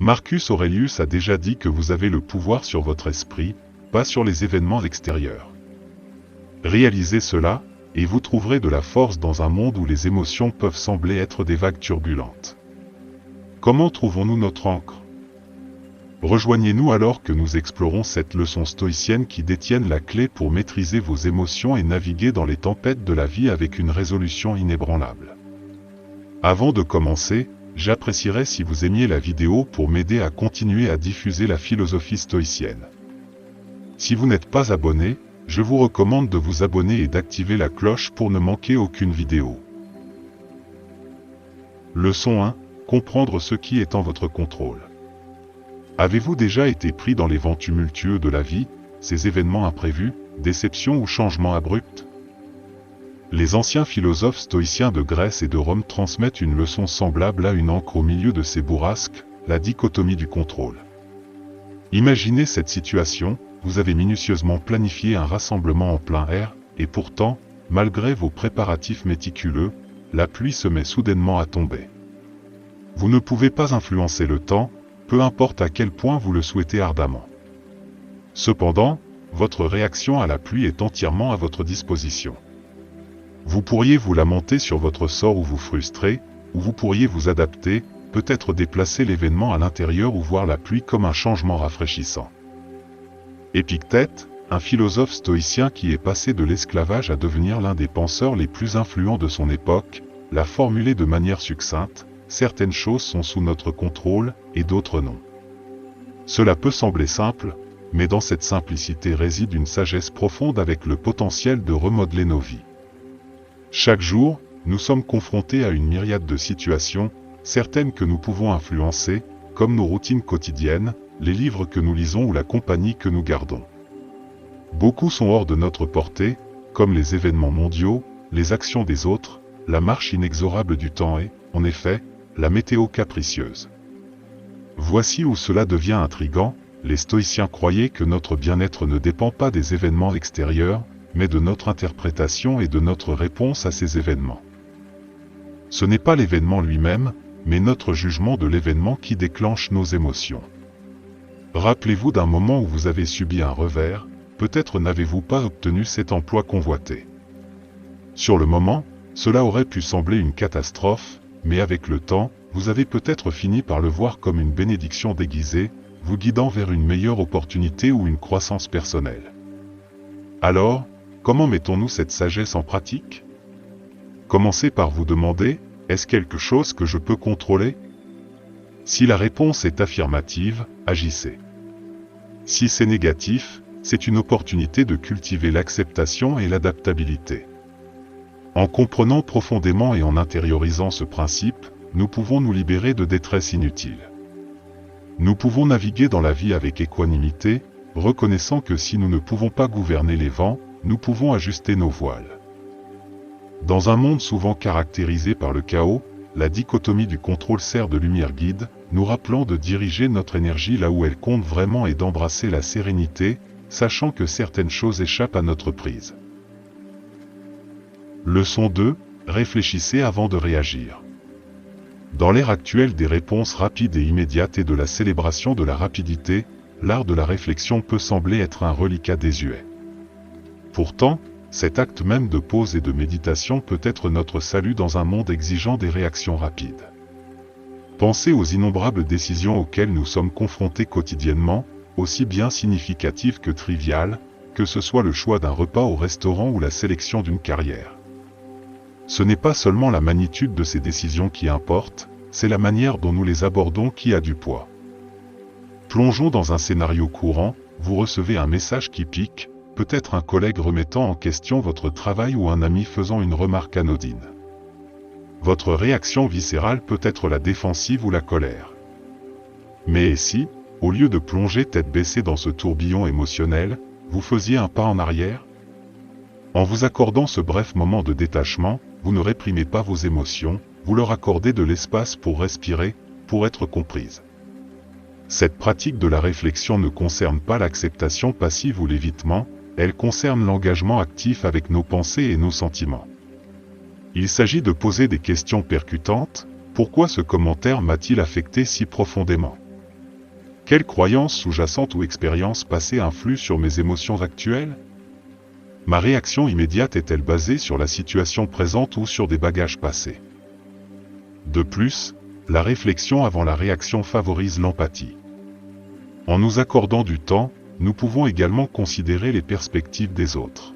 Marcus Aurelius a déjà dit que vous avez le pouvoir sur votre esprit, pas sur les événements extérieurs. Réalisez cela, et vous trouverez de la force dans un monde où les émotions peuvent sembler être des vagues turbulentes. Comment trouvons-nous notre ancre? Rejoignez-nous alors que nous explorons cette leçon stoïcienne qui détienne la clé pour maîtriser vos émotions et naviguer dans les tempêtes de la vie avec une résolution inébranlable. Avant de commencer, j'apprécierais si vous aimiez la vidéo pour m'aider à continuer à diffuser la philosophie stoïcienne. Si vous n'êtes pas abonné, je vous recommande de vous abonner et d'activer la cloche pour ne manquer aucune vidéo. Leçon 1. Comprendre ce qui est en votre contrôle. Avez-vous déjà été pris dans les vents tumultueux de la vie, ces événements imprévus, déceptions ou changements abrupts? Les anciens philosophes stoïciens de Grèce et de Rome transmettent une leçon semblable à une ancre au milieu de ces bourrasques, la dichotomie du contrôle. Imaginez cette situation, vous avez minutieusement planifié un rassemblement en plein air, et pourtant, malgré vos préparatifs méticuleux, la pluie se met soudainement à tomber. Vous ne pouvez pas influencer le temps, peu importe à quel point vous le souhaitez ardemment. Cependant, votre réaction à la pluie est entièrement à votre disposition. Vous pourriez vous lamenter sur votre sort ou vous frustrer, ou vous pourriez vous adapter, peut-être déplacer l'événement à l'intérieur ou voir la pluie comme un changement rafraîchissant. Épictète, un philosophe stoïcien qui est passé de l'esclavage à devenir l'un des penseurs les plus influents de son époque, l'a formulé de manière succincte: certaines choses sont sous notre contrôle, et d'autres non. Cela peut sembler simple, mais dans cette simplicité réside une sagesse profonde avec le potentiel de remodeler nos vies. Chaque jour, nous sommes confrontés à une myriade de situations, certaines que nous pouvons influencer, comme nos routines quotidiennes, les livres que nous lisons ou la compagnie que nous gardons. Beaucoup sont hors de notre portée, comme les événements mondiaux, les actions des autres, la marche inexorable du temps et, en effet, la météo capricieuse. Voici où cela devient intrigant: les stoïciens croyaient que notre bien-être ne dépend pas des événements extérieurs, mais de notre interprétation et de notre réponse à ces événements. Ce n'est pas l'événement lui-même, mais notre jugement de l'événement qui déclenche nos émotions. Rappelez-vous d'un moment où vous avez subi un revers, peut-être n'avez-vous pas obtenu cet emploi convoité. Sur le moment, cela aurait pu sembler une catastrophe, mais avec le temps, vous avez peut-être fini par le voir comme une bénédiction déguisée, vous guidant vers une meilleure opportunité ou une croissance personnelle. Alors, comment mettons-nous cette sagesse en pratique? Commencez par vous demander: est-ce quelque chose que je peux contrôler? Si la réponse est affirmative, agissez. Si c'est négatif, c'est une opportunité de cultiver l'acceptation et l'adaptabilité. En comprenant profondément et en intériorisant ce principe, nous pouvons nous libérer de détresse inutile. Nous pouvons naviguer dans la vie avec équanimité, reconnaissant que si nous ne pouvons pas gouverner les vents, nous pouvons ajuster nos voiles. Dans un monde souvent caractérisé par le chaos, la dichotomie du contrôle sert de lumière guide, nous rappelant de diriger notre énergie là où elle compte vraiment et d'embrasser la sérénité, sachant que certaines choses échappent à notre prise. Leçon 2. Réfléchissez avant de réagir. Dans l'ère actuelle des réponses rapides et immédiates et de la célébration de la rapidité, l'art de la réflexion peut sembler être un reliquat désuet. Pourtant, cet acte même de pause et de méditation peut être notre salut dans un monde exigeant des réactions rapides. Pensez aux innombrables décisions auxquelles nous sommes confrontés quotidiennement, aussi bien significatives que triviales, que ce soit le choix d'un repas au restaurant ou la sélection d'une carrière. Ce n'est pas seulement la magnitude de ces décisions qui importe, c'est la manière dont nous les abordons qui a du poids. Plongeons dans un scénario courant: vous recevez un message qui pique, peut-être un collègue remettant en question votre travail ou un ami faisant une remarque anodine. Votre réaction viscérale peut être la défensive ou la colère. Mais si, au lieu de plonger tête baissée dans ce tourbillon émotionnel, vous faisiez un pas en arrière? En vous accordant ce bref moment de détachement, vous ne réprimez pas vos émotions, vous leur accordez de l'espace pour respirer, pour être comprises. Cette pratique de la réflexion ne concerne pas l'acceptation passive ou l'évitement, elle concerne l'engagement actif avec nos pensées et nos sentiments. Il s'agit de poser des questions percutantes: pourquoi ce commentaire m'a-t-il affecté si profondément? Quelle croyance sous-jacente ou expérience passée influe sur mes émotions actuelles? Ma réaction immédiate est-elle basée sur la situation présente ou sur des bagages passés? De plus, la réflexion avant la réaction favorise l'empathie. En nous accordant du temps, nous pouvons également considérer les perspectives des autres.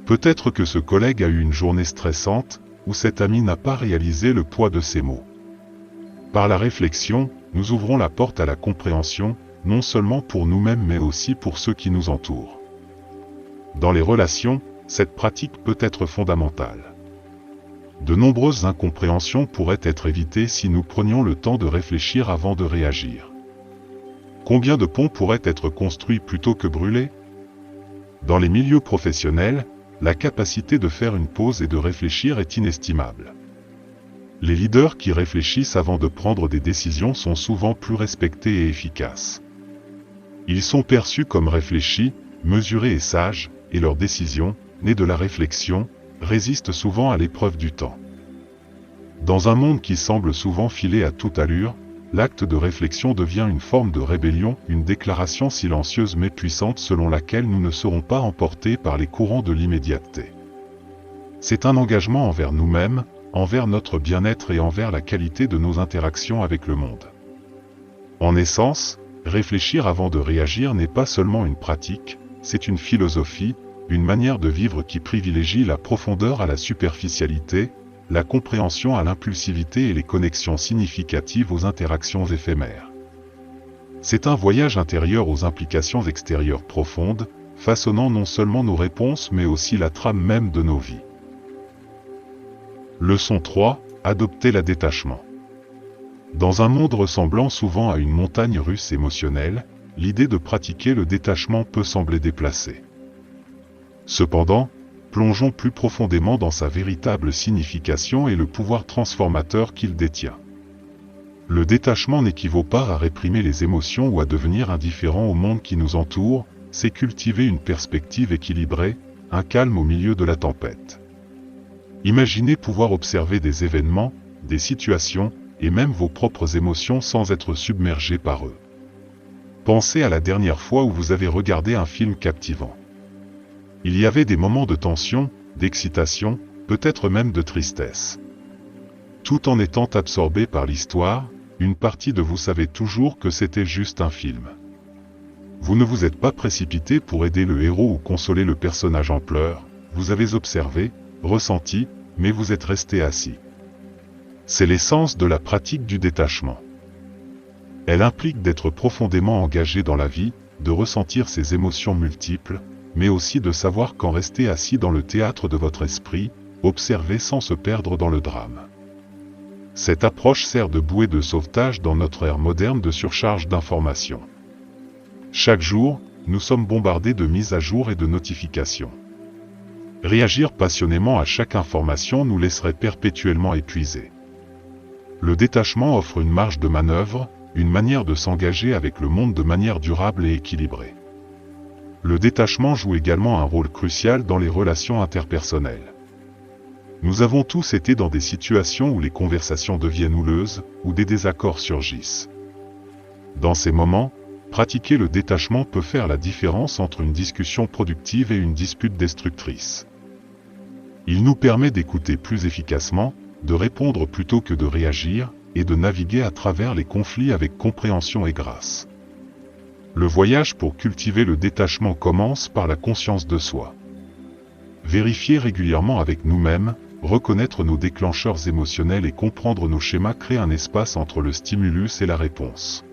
Peut-être que ce collègue a eu une journée stressante, ou cet ami n'a pas réalisé le poids de ses mots. Par la réflexion, nous ouvrons la porte à la compréhension, non seulement pour nous-mêmes mais aussi pour ceux qui nous entourent. Dans les relations, cette pratique peut être fondamentale. De nombreuses incompréhensions pourraient être évitées si nous prenions le temps de réfléchir avant de réagir. Combien de ponts pourraient être construits plutôt que brûlés? Dans les milieux professionnels, la capacité de faire une pause et de réfléchir est inestimable. Les leaders qui réfléchissent avant de prendre des décisions sont souvent plus respectés et efficaces. Ils sont perçus comme réfléchis, mesurés et sages, et leurs décisions, nées de la réflexion, résistent souvent à l'épreuve du temps. Dans un monde qui semble souvent filer à toute allure, l'acte de réflexion devient une forme de rébellion, une déclaration silencieuse mais puissante selon laquelle nous ne serons pas emportés par les courants de l'immédiateté. C'est un engagement envers nous-mêmes, envers notre bien-être et envers la qualité de nos interactions avec le monde. En essence, réfléchir avant de réagir n'est pas seulement une pratique, c'est une philosophie, une manière de vivre qui privilégie la profondeur à la superficialité, la compréhension à l'impulsivité et les connexions significatives aux interactions éphémères. C'est un voyage intérieur aux implications extérieures profondes, façonnant non seulement nos réponses mais aussi la trame même de nos vies. Leçon 3. Adopter le détachement. Dans un monde ressemblant souvent à une montagne russe émotionnelle, l'idée de pratiquer le détachement peut sembler déplacée. Cependant, plongeons plus profondément dans sa véritable signification et le pouvoir transformateur qu'il détient. Le détachement n'équivaut pas à réprimer les émotions ou à devenir indifférent au monde qui nous entoure, c'est cultiver une perspective équilibrée, un calme au milieu de la tempête. Imaginez pouvoir observer des événements, des situations, et même vos propres émotions sans être submergé par eux. Pensez à la dernière fois où vous avez regardé un film captivant. Il y avait des moments de tension, d'excitation, peut-être même de tristesse. Tout en étant absorbé par l'histoire, une partie de vous savait toujours que c'était juste un film. Vous ne vous êtes pas précipité pour aider le héros ou consoler le personnage en pleurs, vous avez observé, ressenti, mais vous êtes resté assis. C'est l'essence de la pratique du détachement. Elle implique d'être profondément engagé dans la vie, de ressentir ses émotions multiples, mais aussi de savoir quand rester assis dans le théâtre de votre esprit, observer sans se perdre dans le drame. Cette approche sert de bouée de sauvetage dans notre ère moderne de surcharge d'informations. Chaque jour, nous sommes bombardés de mises à jour et de notifications. Réagir passionnément à chaque information nous laisserait perpétuellement épuisés. Le détachement offre une marge de manœuvre, une manière de s'engager avec le monde de manière durable et équilibrée. Le détachement joue également un rôle crucial dans les relations interpersonnelles. Nous avons tous été dans des situations où les conversations deviennent houleuses, où des désaccords surgissent. Dans ces moments, pratiquer le détachement peut faire la différence entre une discussion productive et une dispute destructrice. Il nous permet d'écouter plus efficacement, de répondre plutôt que de réagir, et de naviguer à travers les conflits avec compréhension et grâce. Le voyage pour cultiver le détachement commence par la conscience de soi. Vérifier régulièrement avec nous-mêmes, reconnaître nos déclencheurs émotionnels et comprendre nos schémas crée un espace entre le stimulus et la réponse.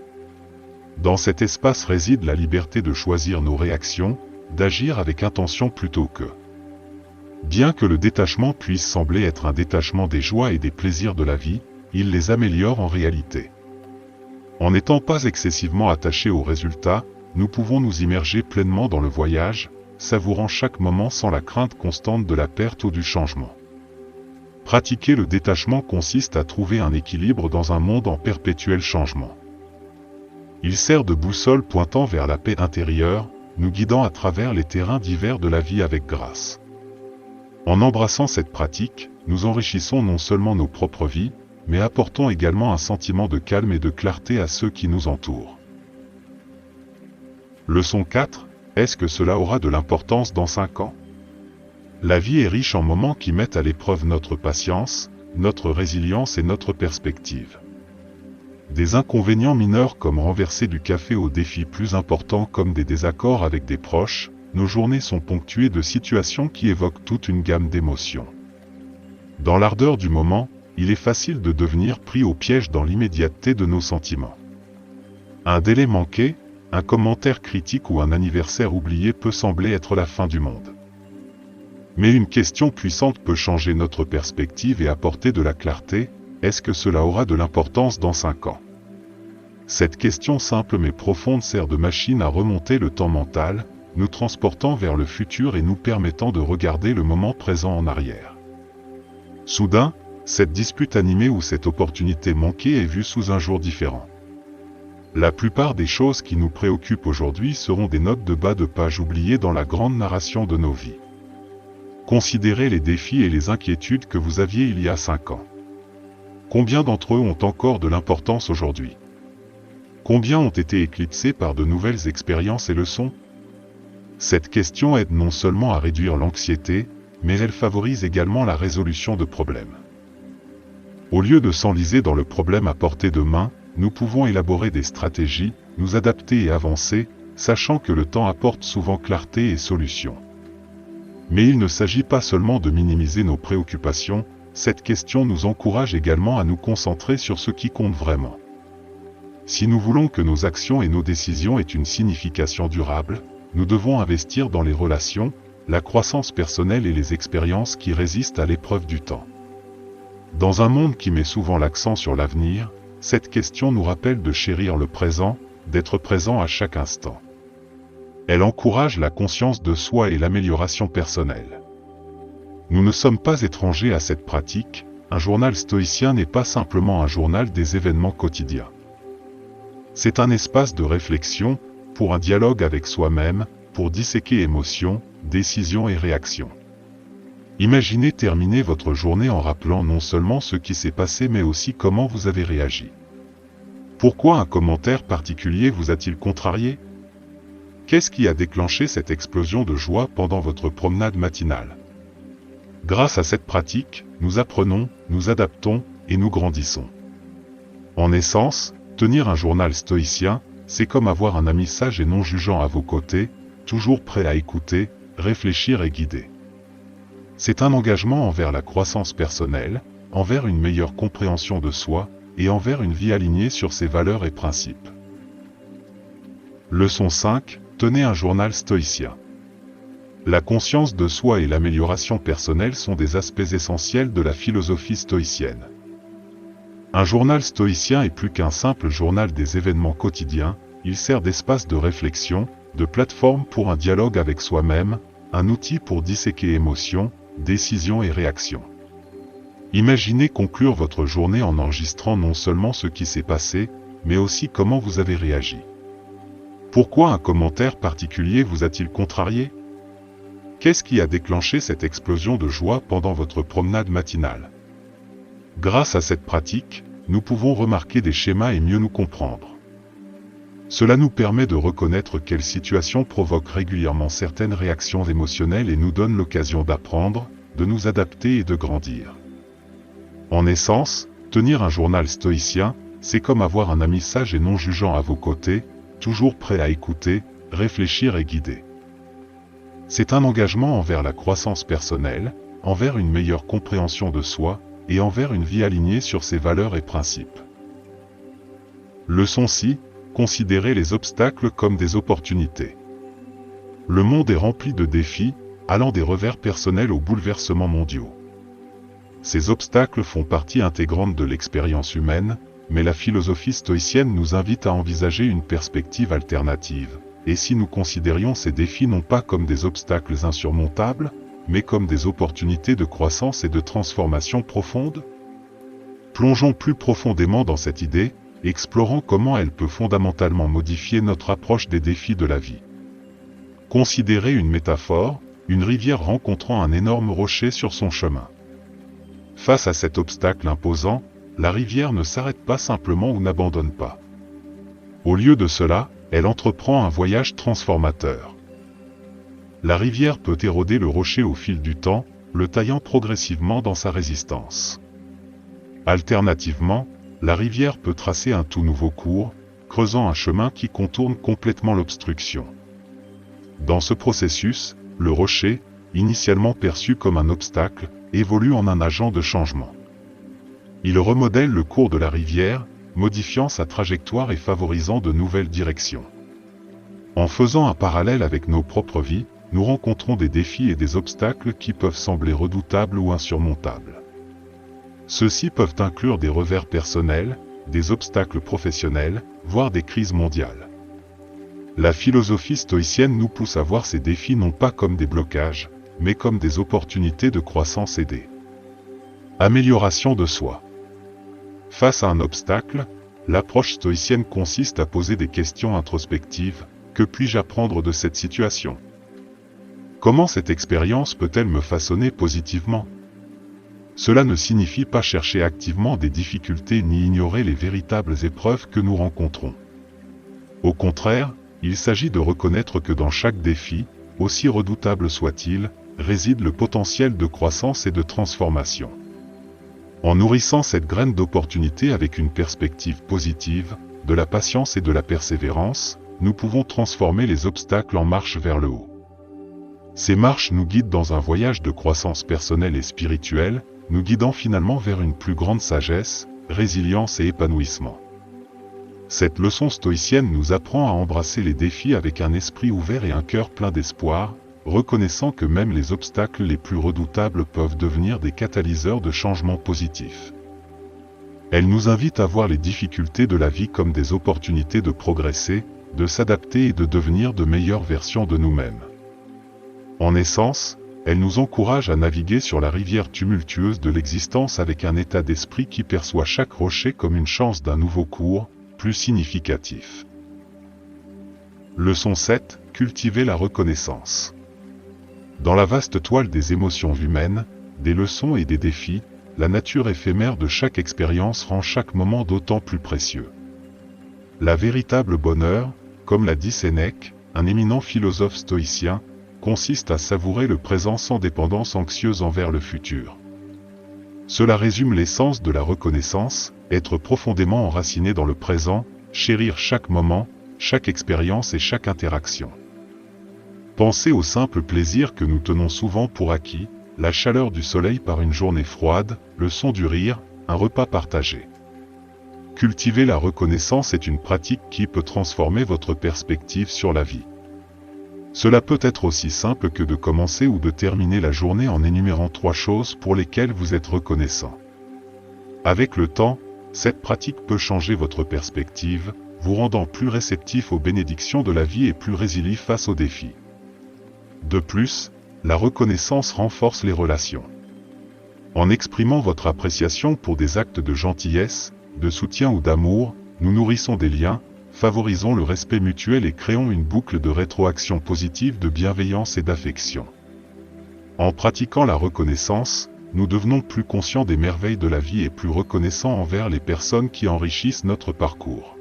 Dans cet espace réside la liberté de choisir nos réactions, d'agir avec intention plutôt que. Bien que le détachement puisse sembler être un détachement des joies et des plaisirs de la vie, il les améliore en réalité. En n'étant pas excessivement attachés aux résultats, nous pouvons nous immerger pleinement dans le voyage, savourant chaque moment sans la crainte constante de la perte ou du changement. Pratiquer le détachement consiste à trouver un équilibre dans un monde en perpétuel changement. Il sert de boussole pointant vers la paix intérieure, nous guidant à travers les terrains divers de la vie avec grâce. En embrassant cette pratique, nous enrichissons non seulement nos propres vies, mais apportons également un sentiment de calme et de clarté à ceux qui nous entourent. Leçon 4. Est-ce que cela aura de l'importance dans 5 ans? La vie est riche en moments qui mettent à l'épreuve notre patience, notre résilience et notre perspective. Des inconvénients mineurs comme renverser du café aux défis plus importants comme des désaccords avec des proches, nos journées sont ponctuées de situations qui évoquent toute une gamme d'émotions. Dans l'ardeur du moment, il est facile de devenir pris au piège dans l'immédiateté de nos sentiments. Un délai manqué, un commentaire critique ou un anniversaire oublié peut sembler être la fin du monde. Mais une question puissante peut changer notre perspective et apporter de la clarté. Est-ce que cela aura de l'importance dans 5 ans? Cette question simple mais profonde sert de machine à remonter le temps mental, nous transportant vers le futur et nous permettant de regarder le moment présent en arrière. Soudain, cette dispute animée ou cette opportunité manquée est vue sous un jour différent. La plupart des choses qui nous préoccupent aujourd'hui seront des notes de bas de page oubliées dans la grande narration de nos vies. Considérez les défis et les inquiétudes que vous aviez il y a 5 ans. Combien d'entre eux ont encore de l'importance aujourd'hui? Combien ont été éclipsés par de nouvelles expériences et leçons? Cette question aide non seulement à réduire l'anxiété, mais elle favorise également la résolution de problèmes. Au lieu de s'enliser dans le problème à portée de main, nous pouvons élaborer des stratégies, nous adapter et avancer, sachant que le temps apporte souvent clarté et solution. Mais il ne s'agit pas seulement de minimiser nos préoccupations, cette question nous encourage également à nous concentrer sur ce qui compte vraiment. Si nous voulons que nos actions et nos décisions aient une signification durable, nous devons investir dans les relations, la croissance personnelle et les expériences qui résistent à l'épreuve du temps. Dans un monde qui met souvent l'accent sur l'avenir, cette question nous rappelle de chérir le présent, d'être présent à chaque instant. Elle encourage la conscience de soi et l'amélioration personnelle. Nous ne sommes pas étrangers à cette pratique, un journal stoïcien n'est pas simplement un journal des événements quotidiens. C'est un espace de réflexion, pour un dialogue avec soi-même, pour disséquer émotions, décisions et réactions. Imaginez terminer votre journée en rappelant non seulement ce qui s'est passé mais aussi comment vous avez réagi. Pourquoi un commentaire particulier vous a-t-il contrarié? Qu'est-ce qui a déclenché cette explosion de joie pendant votre promenade matinale? Grâce à cette pratique, nous apprenons, nous adaptons, et nous grandissons. En essence, tenir un journal stoïcien, c'est comme avoir un ami sage et non jugeant à vos côtés, toujours prêt à écouter, réfléchir et guider. C'est un engagement envers la croissance personnelle, envers une meilleure compréhension de soi, et envers une vie alignée sur ses valeurs et principes. Leçon 5. Tenez un journal stoïcien. La conscience de soi et l'amélioration personnelle sont des aspects essentiels de la philosophie stoïcienne. Un journal stoïcien est plus qu'un simple journal des événements quotidiens, il sert d'espace de réflexion, de plateforme pour un dialogue avec soi-même, un outil pour disséquer émotions, décisions et réactions. Imaginez conclure votre journée en enregistrant non seulement ce qui s'est passé, mais aussi comment vous avez réagi. Pourquoi un commentaire particulier vous a-t-il contrarié? Qu'est-ce qui a déclenché cette explosion de joie pendant votre promenade matinale? Grâce à cette pratique, nous pouvons remarquer des schémas et mieux nous comprendre. Cela nous permet de reconnaître quelles situations provoquent régulièrement certaines réactions émotionnelles et nous donne l'occasion d'apprendre, de nous adapter et de grandir. En essence, tenir un journal stoïcien, c'est comme avoir un ami sage et non jugeant à vos côtés, toujours prêt à écouter, réfléchir et guider. C'est un engagement envers la croissance personnelle, envers une meilleure compréhension de soi, et envers une vie alignée sur ses valeurs et principes. Leçon 6. Considérez les obstacles comme des opportunités. Le monde est rempli de défis, allant des revers personnels aux bouleversements mondiaux. Ces obstacles font partie intégrante de l'expérience humaine, mais la philosophie stoïcienne nous invite à envisager une perspective alternative. Et si nous considérions ces défis non pas comme des obstacles insurmontables, mais comme des opportunités de croissance et de transformation profonde? Plongeons plus profondément dans cette idée, explorant comment elle peut fondamentalement modifier notre approche des défis de la vie. Considérez une métaphore, une rivière rencontrant un énorme rocher sur son chemin. Face à cet obstacle imposant, la rivière ne s'arrête pas simplement ou n'abandonne pas. Au lieu de cela, elle entreprend un voyage transformateur. La rivière peut éroder le rocher au fil du temps, le taillant progressivement dans sa résistance. Alternativement, la rivière peut tracer un tout nouveau cours, creusant un chemin qui contourne complètement l'obstruction. Dans ce processus, le rocher, initialement perçu comme un obstacle, évolue en un agent de changement. Il remodèle le cours de la rivière, modifiant sa trajectoire et favorisant de nouvelles directions. En faisant un parallèle avec nos propres vies, nous rencontrons des défis et des obstacles qui peuvent sembler redoutables ou insurmontables. Ceux-ci peuvent inclure des revers personnels, des obstacles professionnels, voire des crises mondiales. La philosophie stoïcienne nous pousse à voir ces défis non pas comme des blocages, mais comme des opportunités de croissance et d'amélioration de soi. Face à un obstacle, l'approche stoïcienne consiste à poser des questions introspectives. Que puis-je apprendre de cette situation? Comment cette expérience peut-elle me façonner positivement? Cela ne signifie pas chercher activement des difficultés ni ignorer les véritables épreuves que nous rencontrons. Au contraire, il s'agit de reconnaître que dans chaque défi, aussi redoutable soit-il, réside le potentiel de croissance et de transformation. En nourrissant cette graine d'opportunité avec une perspective positive, de la patience et de la persévérance, nous pouvons transformer les obstacles en marche vers le haut. Ces marches nous guident dans un voyage de croissance personnelle et spirituelle, nous guidant finalement vers une plus grande sagesse, résilience et épanouissement. Cette leçon stoïcienne nous apprend à embrasser les défis avec un esprit ouvert et un cœur plein d'espoir, reconnaissant que même les obstacles les plus redoutables peuvent devenir des catalyseurs de changements positifs. Elle nous invite à voir les difficultés de la vie comme des opportunités de progresser, de s'adapter et de devenir de meilleures versions de nous-mêmes. En essence, elle nous encourage à naviguer sur la rivière tumultueuse de l'existence avec un état d'esprit qui perçoit chaque rocher comme une chance d'un nouveau cours, plus significatif. Leçon 7. Cultiver la reconnaissance. Dans la vaste toile des émotions humaines, des leçons et des défis, la nature éphémère de chaque expérience rend chaque moment d'autant plus précieux. La véritable bonheur, comme l'a dit Sénèque, un éminent philosophe stoïcien, consiste à savourer le présent sans dépendance anxieuse envers le futur. Cela résume l'essence de la reconnaissance, être profondément enraciné dans le présent, chérir chaque moment, chaque expérience et chaque interaction. Pensez au simple plaisir que nous tenons souvent pour acquis, la chaleur du soleil par une journée froide, le son du rire, un repas partagé. Cultiver la reconnaissance est une pratique qui peut transformer votre perspective sur la vie. Cela peut être aussi simple que de commencer ou de terminer la journée en énumérant 3 choses pour lesquelles vous êtes reconnaissant. Avec le temps, cette pratique peut changer votre perspective, vous rendant plus réceptif aux bénédictions de la vie et plus résilient face aux défis. De plus, la reconnaissance renforce les relations. En exprimant votre appréciation pour des actes de gentillesse, de soutien ou d'amour, nous nourrissons des liens, favorisons le respect mutuel et créons une boucle de rétroaction positive de bienveillance et d'affection. En pratiquant la reconnaissance, nous devenons plus conscients des merveilles de la vie et plus reconnaissants envers les personnes qui enrichissent notre parcours.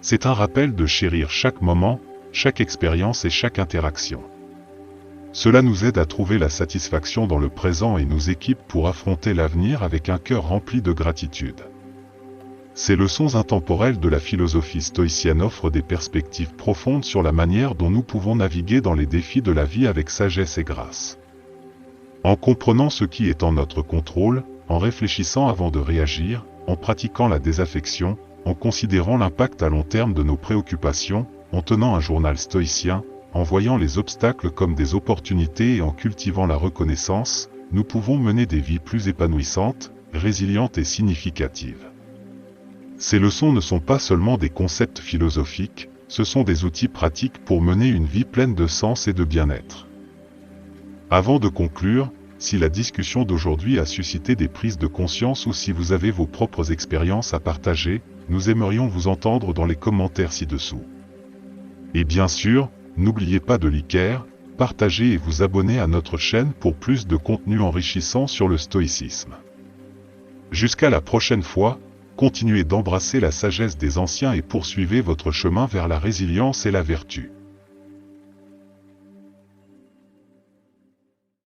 C'est un rappel de chérir chaque moment, chaque expérience et chaque interaction. Cela nous aide à trouver la satisfaction dans le présent et nous équipe pour affronter l'avenir avec un cœur rempli de gratitude. Ces leçons intemporelles de la philosophie stoïcienne offrent des perspectives profondes sur la manière dont nous pouvons naviguer dans les défis de la vie avec sagesse et grâce. En comprenant ce qui est en notre contrôle, en réfléchissant avant de réagir, en pratiquant la désaffection, en considérant l'impact à long terme de nos préoccupations, en tenant un journal stoïcien, en voyant les obstacles comme des opportunités et en cultivant la reconnaissance, nous pouvons mener des vies plus épanouissantes, résilientes et significatives. Ces leçons ne sont pas seulement des concepts philosophiques, ce sont des outils pratiques pour mener une vie pleine de sens et de bien-être. Avant de conclure, si la discussion d'aujourd'hui a suscité des prises de conscience ou si vous avez vos propres expériences à partager, nous aimerions vous entendre dans les commentaires ci-dessous. Et bien sûr, n'oubliez pas de liker, partager et vous abonner à notre chaîne pour plus de contenu enrichissant sur le stoïcisme. Jusqu'à la prochaine fois, continuez d'embrasser la sagesse des anciens et poursuivez votre chemin vers la résilience et la vertu.